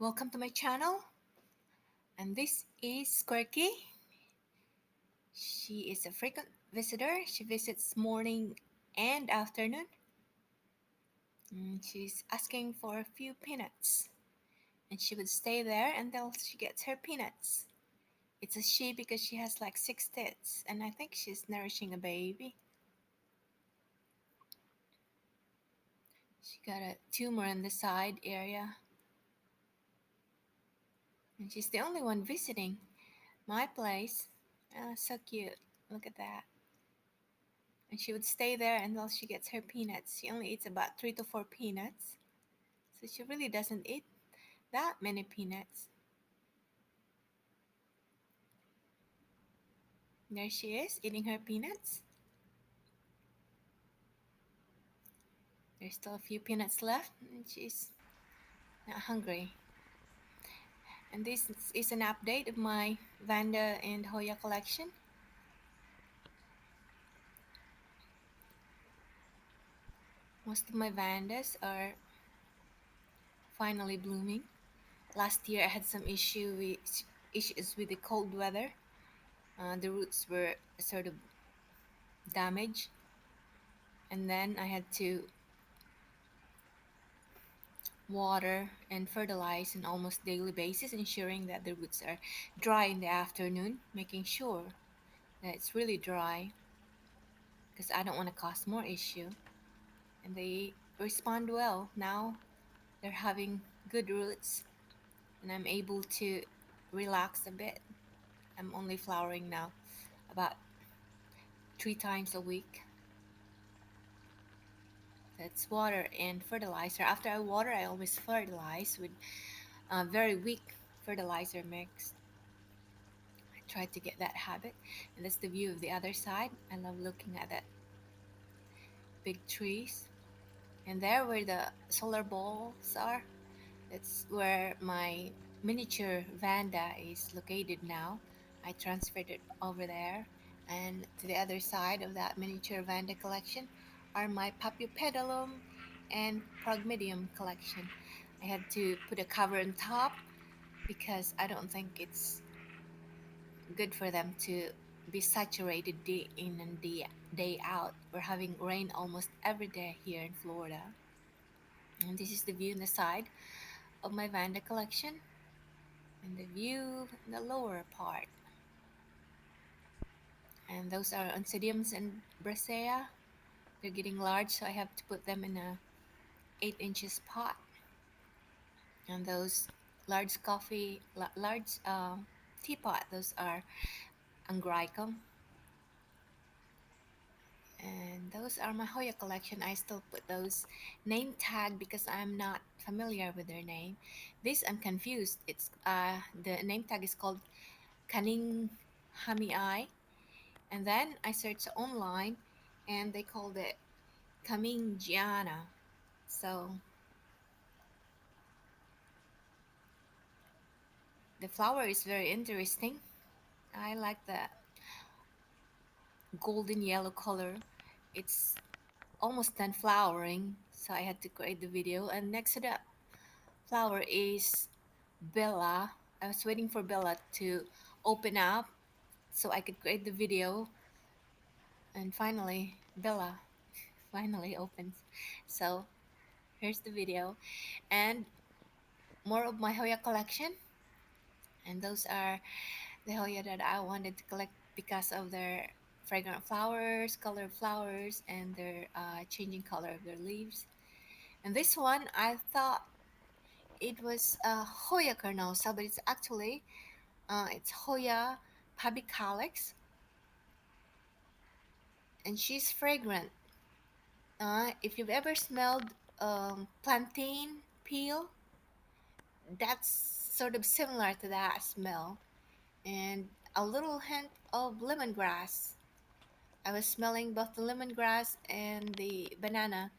Welcome to my channel, and this is Quirky. She is a frequent visitor. She visits morning and afternoon. She's asking for a few peanuts, and she would stay there until she gets her peanuts. It's a she because she has like six tits, and I think she's nourishing a baby. She got a tumor in the side area, and she's the only one visiting my place. So cute. Look at that. And she would stay there until she gets her peanuts. She only eats about 3 to 4 peanuts, so she really doesn't eat that many peanuts. There she is eating her peanuts. There's still a few peanuts left, and she's not hungry. And this is an update of my Vanda and Hoya collection. Most of my Vandas are finally blooming. Last year I had some issues with the cold weather. The roots were sort of damaged, and then I had to water and fertilize on almost daily basis, ensuring that the roots are dry in the afternoon, making sure that it's really dry because I don't want to cause more issue. And they respond well. Now they're having good roots, and I'm able to relax a bit. I'm only flowering now about 3 times a week. That's water and fertilizer. After I water, I always fertilize with a very weak fertilizer mix. I try to get that habit. And that's the view of the other side. I love looking at that big trees. And there where the solar balls are, that's where my miniature Vanda is located now. I transferred it over there. And to the other side of that miniature Vanda collection are my Papilopedilum and Progmidium collection. I had to put a cover on top because I don't think it's good for them to be saturated day in and day out. We're having rain almost every day here in Florida. And this is the view on the side of my Vanda collection and the view in the lower part. And those are Oncidiums and Bracea. They're getting large, so I have to put them in a 8 inches pot. And those large teapot, those are Angraecum. And those are my Hoya collection. I still put those name tag because I'm not familiar with their name. This I'm confused. It's the name tag is called Kaning Hamii, and then I searched online, and they called it Kaming Giana. So the flower is very interesting. I like the golden yellow color. It's almost done flowering, so I had to create the video. And next to that flower is Bella. I was waiting for Bella to open up so I could create the video, and finally Bella finally opens. So here's the video and more of my Hoya collection. And those are the Hoya that I wanted to collect because of their fragrant flowers, colored flowers, and their changing color of their leaves. And this one, I thought it was Hoya carnosa, but it's actually it's Hoya pabicalex, and she's fragrant. If you've ever smelled plantain peel, that's sort of similar to that smell, and a little hint of lemongrass. I was smelling both the lemongrass and the banana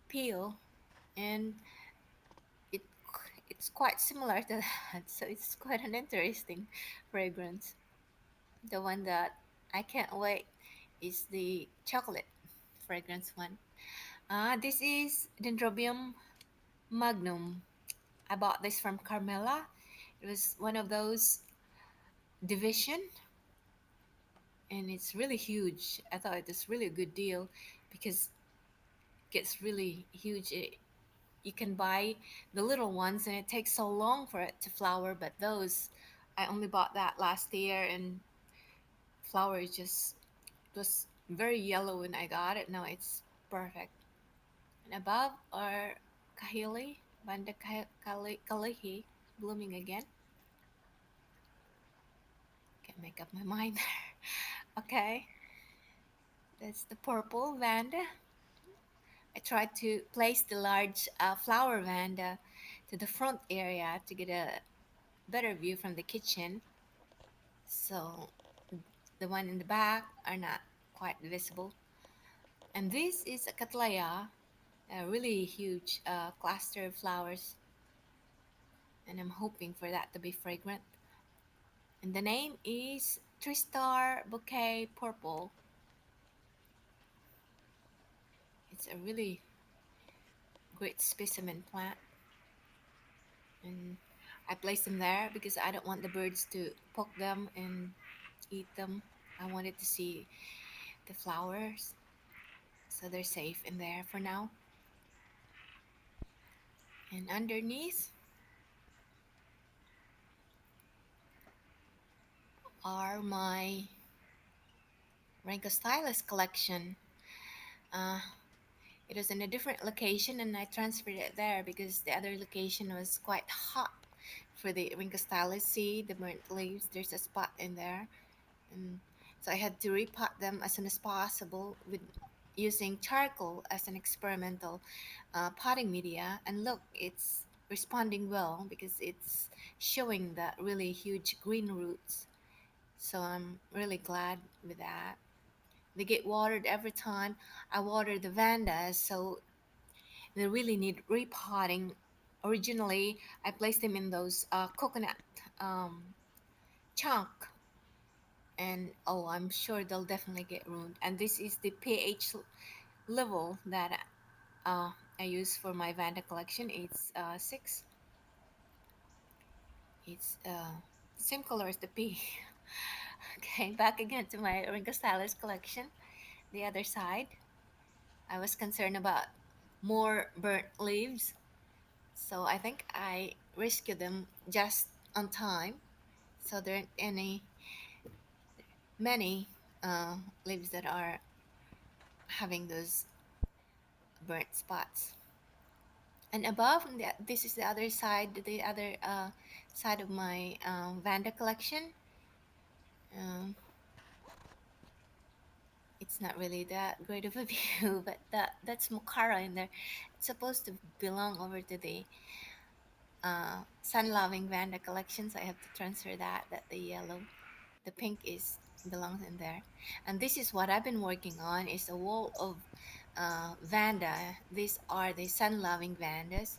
peel, and it it's quite similar to that. So it's quite an interesting fragrance. The one that I can't wait is the chocolate fragrance one. This is Dendrobium magnum. I bought this from Carmela. It was one of those division, and it's really huge. I thought it was really a good deal because it gets really huge. You can buy the little ones, and it takes so long for it to flower. But those, I only bought that last year, and flower is just it was very yellow when I got it. Now it's perfect. And above are kahili, Vanda Kalihi, blooming again. Can't make up my mind. Okay, that's the purple Vanda. I tried to place the large flower Vanda to the front area to get a better view from the kitchen. So the one in the back are not quite visible. And this is a Cattleya, a really huge cluster of flowers, and I'm hoping for that to be fragrant. And the name is Tristar Bouquet Purple. It's a really great specimen plant, and I place them there because I don't want the birds to poke them and eat them. I wanted to see the flowers, so they're safe in there for now. And underneath are my Stylus collection. Uh, it was in a different location, and I transferred it there because the other location was quite hot for the Stylus. See the burnt leaves? There's a spot in there, and so I had to repot them as soon as possible with using charcoal as an experimental potting media. And look, it's responding well because it's showing that really huge green roots. So I'm really glad with that. They get watered every time I water the Vandas, so they really need repotting. Originally, I placed them in those coconut um, chunk, and oh, I'm sure they'll definitely get ruined. And this is the pH level that uh, I use for my Vanda collection. It's 6. It's same color as the P. Okay, back again to my Stylus collection. The other side, I was concerned about more burnt leaves, so I think I rescued them just on time. So there aren't any many leaves that are having those burnt spots. And above, this is the other side, the other side of my Vanda collection. Um, it's not really that great of a view, but that's Mokara in there. It's supposed to belong over to the sun-loving Vanda collection, so I have to transfer that. That the yellow, the pink is belongs in there. And this is what I've been working on: is a wall of Vanda. These are the sun-loving Vandas.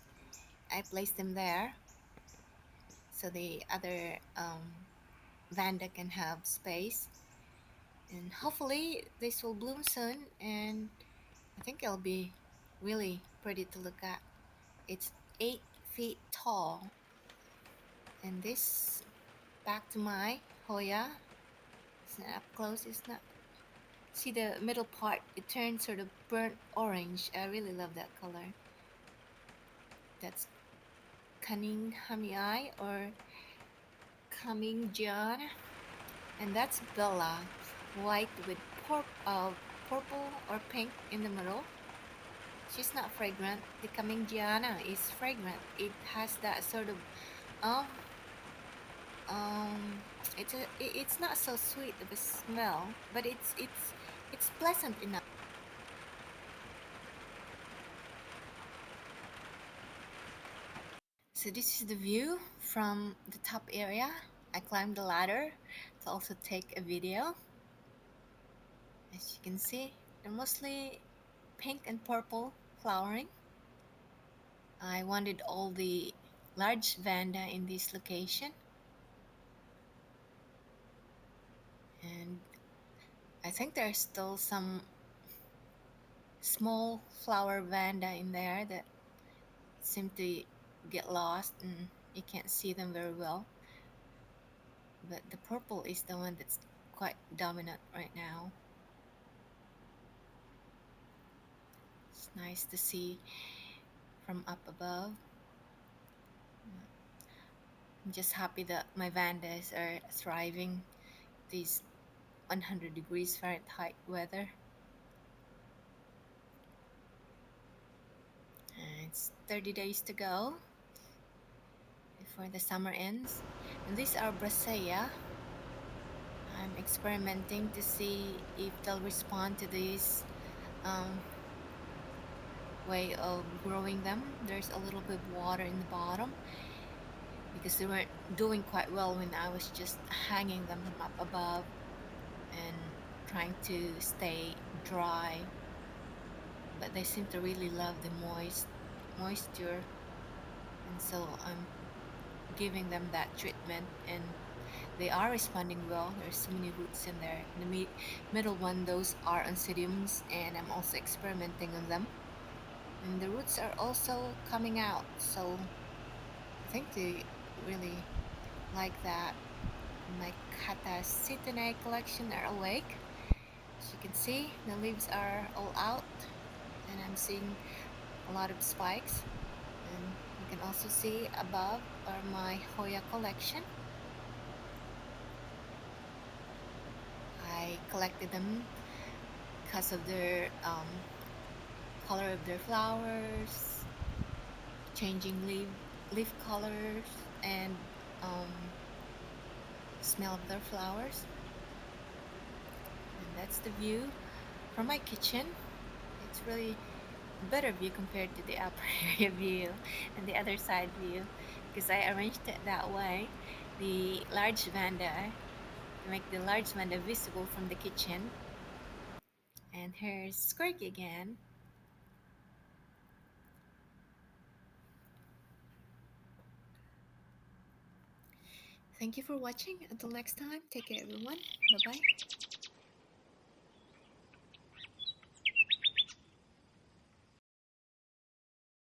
I placed them there so the other Vanda can have space, and hopefully this will bloom soon, and I think it'll be really pretty to look at. It's 8 feet tall. And this, back to my Hoya. It's not up close. It's not. See the middle part? It turns sort of burnt orange. I really love that color. That's Cunninghami or Coming John. And that's Bella, white with purple or pink in the middle. She's not fragrant. The Coming Gianna is fragrant. It has that sort of um um it's not so sweet of a smell, but it's pleasant enough. So this is the view from the top area. I climbed the ladder to also take a video. As you can see, they're mostly pink and purple flowering. I wanted all the large Vanda in this location, and I think there's still some small flower Vanda in there that seem to get lost and you can't see them very well. But the purple is the one that's quite dominant right now. It's nice to see from up above. I'm just happy that my Vandas are thriving these 100 degrees Fahrenheit weather. And it's 30 days to go before the summer ends. And these are Bracea. I'm experimenting to see if they'll respond to this um, way of growing them. There's a little bit of water in the bottom because they weren't doing quite well when I was just hanging them from up above and trying to stay dry. But they seem to really love the moisture, and so I'm giving them that treatment, and they are responding well. There's so many roots in there. The middle one, those are oncidiums, and I'm also experimenting on them. And the roots are also coming out, so I think they really like that. My Hoya collection are awake. As you can see, the leaves are all out, and I'm seeing a lot of spikes. And you can also see above are my Hoya collection. I collected them because of their color of their flowers, changing leaf colors, and um, smell of their flowers. And that's the view from my kitchen. It's really a better view compared to the upper area view and the other side view because I arranged it that way. The large Vanda to make the large Vanda visible from the kitchen. And here's Squirky again. Thank you for watching. Until next time, take care everyone. Bye bye.